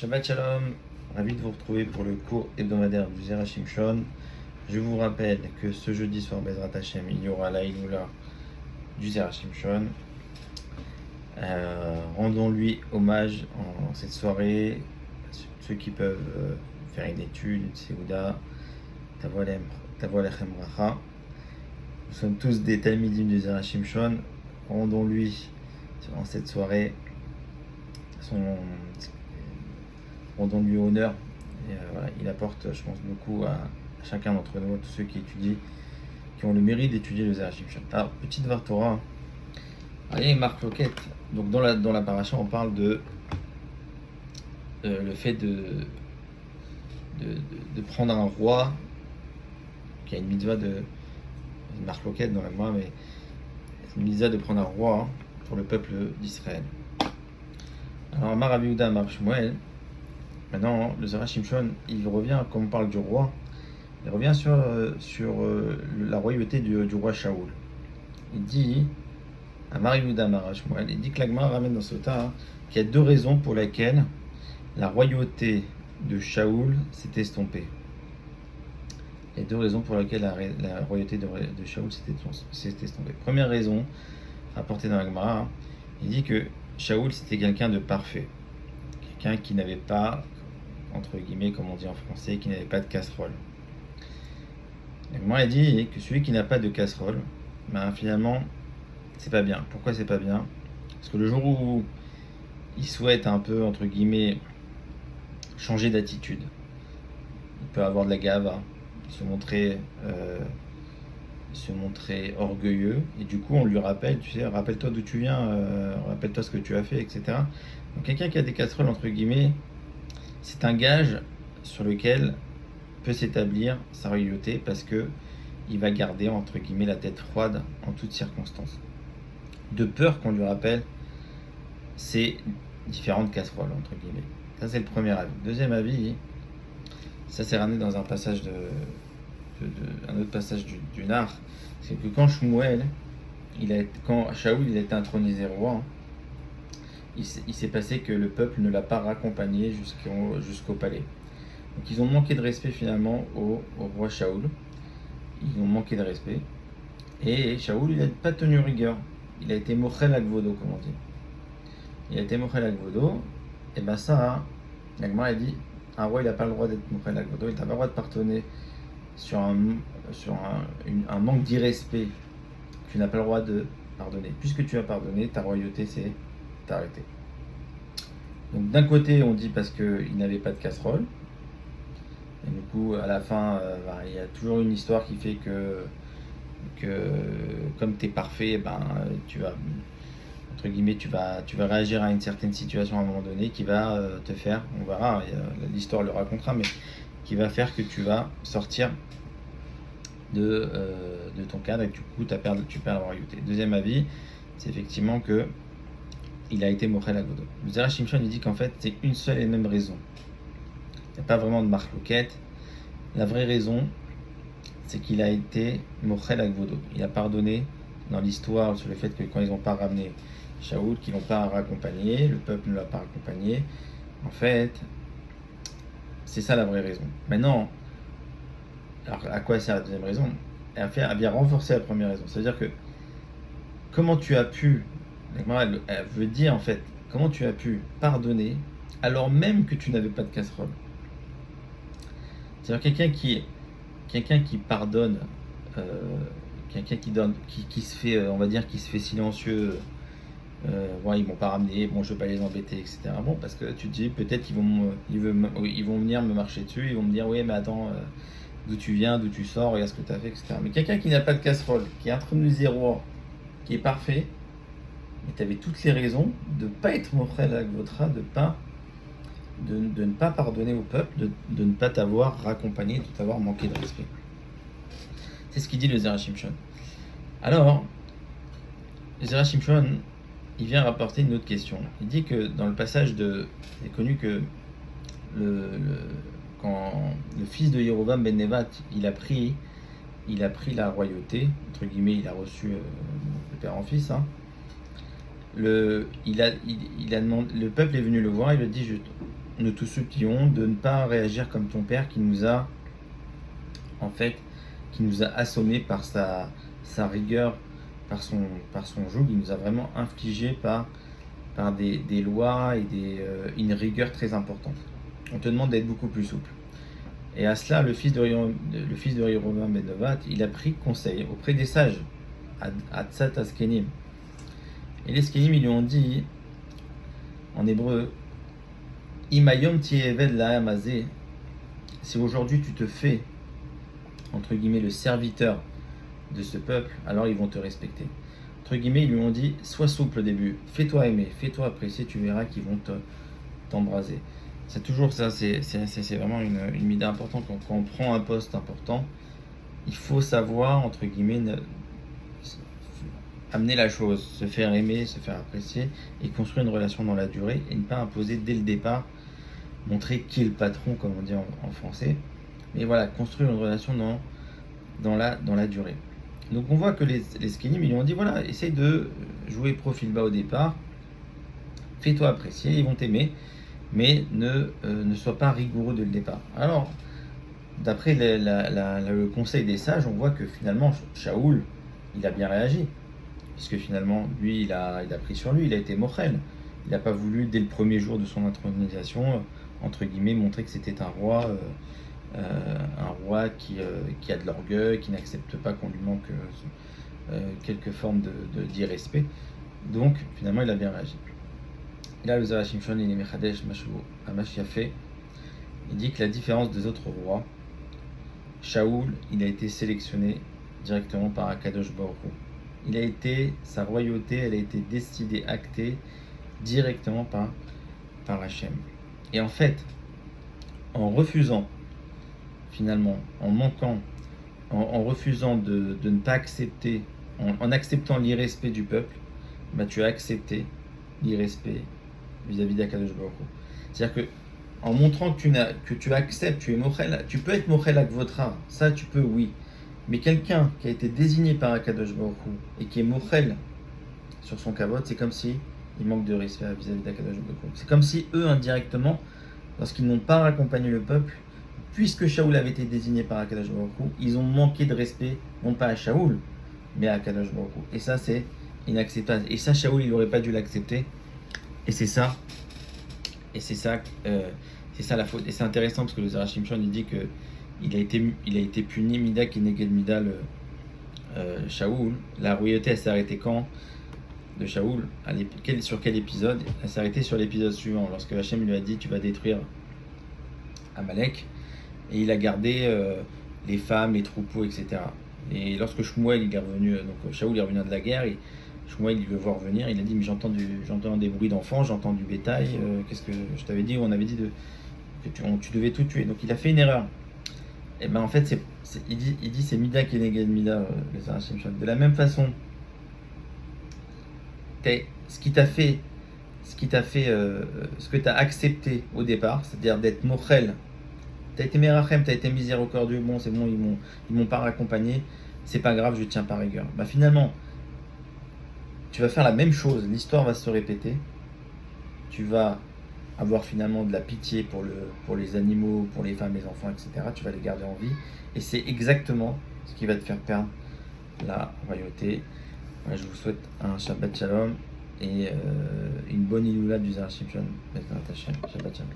Shabbat Shalom, ravi de vous retrouver pour le cours hebdomadaire du Zera Shimshon. Je vous rappelle que ce jeudi soir, Bezrat Hashem, il y aura la Hinoula du Zera Shimshon. Rendons-lui hommage en cette soirée, ceux qui peuvent faire une étude, une Seouda, Tavo Alechem Bracha. Nous sommes tous des Talmidim du Zera Shimshon. Rendons-lui en cette soirée rendons-lui honneur. Et, voilà, il apporte, je pense, beaucoup à chacun d'entre nous, à tous ceux qui étudient, qui ont le mérite d'étudier le Zera Shimshon. Alors, petite Dvar Torah. Il y a une marque loquette. Donc, dans la paracha, on parle de le fait de prendre un roi, qui a une mitzvah une marque loquette dans la moi, mais une mitzvah de prendre un roi pour le peuple d'Israël. Alors, Amar Rabbi Yehuda, Amar Shmuel. Maintenant, le Zera Shimshon, il revient, comme on parle du roi, il revient sur la royauté du roi Shaoul. Il dit, Amar Yehuda, Amar Shmuel, il dit que l'Agma ramène dans ce tas qu'il y a deux raisons pour lesquelles la royauté de Shaoul s'est estompée. Il y a deux raisons pour lesquelles la royauté de Shaoul s'est estompée. Première raison, rapportée dans l'Agma, il dit que Shaoul c'était quelqu'un de parfait, quelqu'un qui n'avait pas, entre guillemets, comme on dit en français, qui n'avait pas de casserole. L'Agma dit que celui qui n'a pas de casserole, finalement, c'est pas bien. Pourquoi c'est pas bien? Parce que le jour où il souhaite un peu, entre guillemets, changer d'attitude, il peut avoir de la gava, se montrer orgueilleux, et du coup on lui rappelle, tu sais, rappelle-toi d'où tu viens, rappelle-toi ce que tu as fait, etc. Donc quelqu'un qui a des casseroles, entre guillemets, c'est un gage sur lequel peut s'établir sa royauté, parce que il va garder, entre guillemets, la tête froide en toutes circonstances, de peur qu'on lui rappelle ces différentes casseroles, entre guillemets. Ça, c'est le premier avis. Deuxième avis, ça c'est ramené dans un passage un autre passage du Nar, c'est que quand Shmuel, quand Shaoul il a été intronisé roi, il s'est passé que le peuple ne l'a pas raccompagné jusqu'au palais. Donc ils ont manqué de respect finalement au roi Shaoul. Ils ont manqué de respect. Et Shaoul, il n'a pas tenu rigueur. Il a été mochel agvodo, comme on dit. Il a été mochel agvodo. Et ben ça, l'Agma a dit, un roi il n'a pas le droit d'être mochel agvodo. Il n'a pas le droit de pardonner sur un manque d'irrespect. Tu n'as pas le droit de pardonner. Puisque tu as pardonné, ta royauté s'est arrêtée. Donc d'un côté, on dit parce qu'il n'avait pas de casserole. Et du coup, à la fin, il y a toujours une histoire qui fait que comme tu es parfait, tu vas, entre guillemets, tu vas réagir à une certaine situation à un moment donné qui va te faire, on verra, l'histoire le racontera, mais qui va faire que tu vas sortir de ton cadre et que du coup tu perds la royauté. Deuxième avis, c'est effectivement que il a été mochel agvodo. Le Zera Shimshon il dit qu'en fait c'est une seule et même raison. Il n'y a pas vraiment de marque loquette. La vraie raison, c'est qu'il a été mochel agvodo. Il a pardonné dans l'histoire sur le fait que quand ils n'ont pas ramené Shaoul, qu'ils n'ont pas raccompagné, le peuple ne l'a pas raccompagné. En fait, c'est ça la vraie raison. Maintenant, alors à quoi sert la deuxième raison? Elle vient renforcer la première raison. C'est-à-dire que comment tu as pu, elle veut dire en fait, comment tu as pu pardonner alors même que tu n'avais pas de casserole. C'est-à-dire quelqu'un qui pardonne, quelqu'un qui se fait, on va dire, qui se fait silencieux. Ils m'ont pas ramené, bon, je vais pas les embêter, etc. Bon, parce que tu te dis peut-être ils vont venir me marcher dessus, ils vont me dire oui, mais attends, d'où tu viens, d'où tu sors, regarde ce que tu as fait, etc. Mais quelqu'un qui n'a pas de casserole, qui est intronisé roi, qui est parfait, mais tu avais toutes les raisons de ne pas être mochel agvodo, de ne pas pardonner au peuple, de ne pas t'avoir raccompagné, de t'avoir manqué de respect. C'est ce qu'il dit le Zera Shimshon. Alors, le Zera Shimshon, il vient rapporter une autre question. Il dit que dans le passage il est connu que quand le fils de Yerovam ben Nevat, il a pris la royauté, entre guillemets, il a reçu de père en fils. Le peuple est venu le voir, il lui dit nous te supplions de ne pas réagir comme ton père qui nous a, en fait, qui nous a assommés par sa rigueur, par son joug. Il nous a vraiment infligé par des lois et une rigueur très importante. On te demande d'être beaucoup plus souple. Et à cela, le fils de Yerovam ben Nevat, il a pris conseil auprès des sages, à Tzat Askenim. Et les Skenim, ils lui ont dit, en hébreu, Imayom ti'eved la'am hazeh, si aujourd'hui tu te fais, entre guillemets, le serviteur de ce peuple, alors ils vont te respecter. Entre guillemets, ils lui ont dit, sois souple au début, fais-toi aimer, fais-toi apprécier, tu verras qu'ils vont t'embraser. C'est toujours ça, c'est vraiment une mida importante. Quand on prend un poste important, il faut savoir, entre guillemets, amener la chose, se faire aimer, se faire apprécier et construire une relation dans la durée et ne pas imposer dès le départ, montrer qui est le patron, comme on dit en français. Mais voilà, construire une relation dans la durée. Donc on voit que les Skenim, ils lui ont dit, voilà, essaye de jouer profil bas au départ, fais-toi apprécier, ils vont t'aimer, mais ne sois pas rigoureux dès le départ. Alors, d'après le conseil des sages, on voit que finalement, Shaoul, il a bien réagi, puisque finalement, lui, il a pris sur lui, il a été mochel. Il n'a pas voulu, dès le premier jour de son intronisation, entre guillemets, montrer que c'était un roi qui a de l'orgueil, qui n'accepte pas qu'on lui manque quelque forme d'irrespect. Donc, finalement, il a bien réagi. Et là, le Zera Shimshon, il est Mechadesh Yafé. Il dit que la différence des autres rois, Shaoul, il a été sélectionné directement par Akadosh Baruch Hu. Sa royauté, elle a été décidée, actée directement par Hachem. Et en fait, en refusant, finalement, en manquant, en refusant de ne pas accepter, en acceptant l'irrespect du peuple, bah, tu as accepté l'irrespect vis-à-vis d'Akadosh Baruch Hu. C'est-à-dire que en montrant que tu acceptes, tu es mochel, tu peux être mochel akvotra, ça tu peux, oui. Mais quelqu'un qui a été désigné par Akadosh Baruch Hu et qui est mochel sur son kavod, c'est comme si il manque de respect vis-à-vis d'Akadosh Baruch Hu. C'est comme si eux, indirectement, lorsqu'ils n'ont pas accompagné le peuple, puisque Shaoul avait été désigné par Akadosh Baruch Hu, ils ont manqué de respect, non pas à Shaoul, mais à Akadosh Baruch Hu. Et ça, c'est inacceptable. Et ça, Shaoul, il n'aurait pas dû l'accepter. Et c'est ça la faute. Et c'est intéressant parce que le Zera Shimshon, il dit que il a été puni Mida Keneged Mida Shaoul. La royauté, elle s'est arrêtée quand de Shaoul? Sur quel épisode? Elle s'est arrêtée sur l'épisode suivant, lorsque Hachem lui a dit, tu vas détruire Amalek. Et il a gardé les femmes, les troupeaux, etc. Et lorsque Shmuel il est revenu, donc Shaoul est revenu de la guerre, et Shmuel il le voit revenir, il a dit, mais j'entends des bruits d'enfants, j'entends du bétail, qu'est-ce que je t'avais dit? On avait dit que tu devais tout tuer. Donc il a fait une erreur. Et ben en fait, il dit c'est Mida Keneged Mida, le Zera Shimshon. De la même façon, ce que tu as accepté au départ, c'est-à-dire d'être mochel, tu as été merachem, tu as été miséricordieux, bon c'est bon, ils m'ont pas raccompagné, c'est pas grave, je tiens par rigueur. Bah finalement, tu vas faire la même chose, l'histoire va se répéter, tu vas avoir finalement de la pitié pour les animaux, pour les femmes, les enfants, etc. Tu vas les garder en vie, et c'est exactement ce qui va te faire perdre la royauté. Ouais, je vous souhaite un Shabbat Shalom et une bonne Iloula du Zera Shimshon. Shabbat Shalom.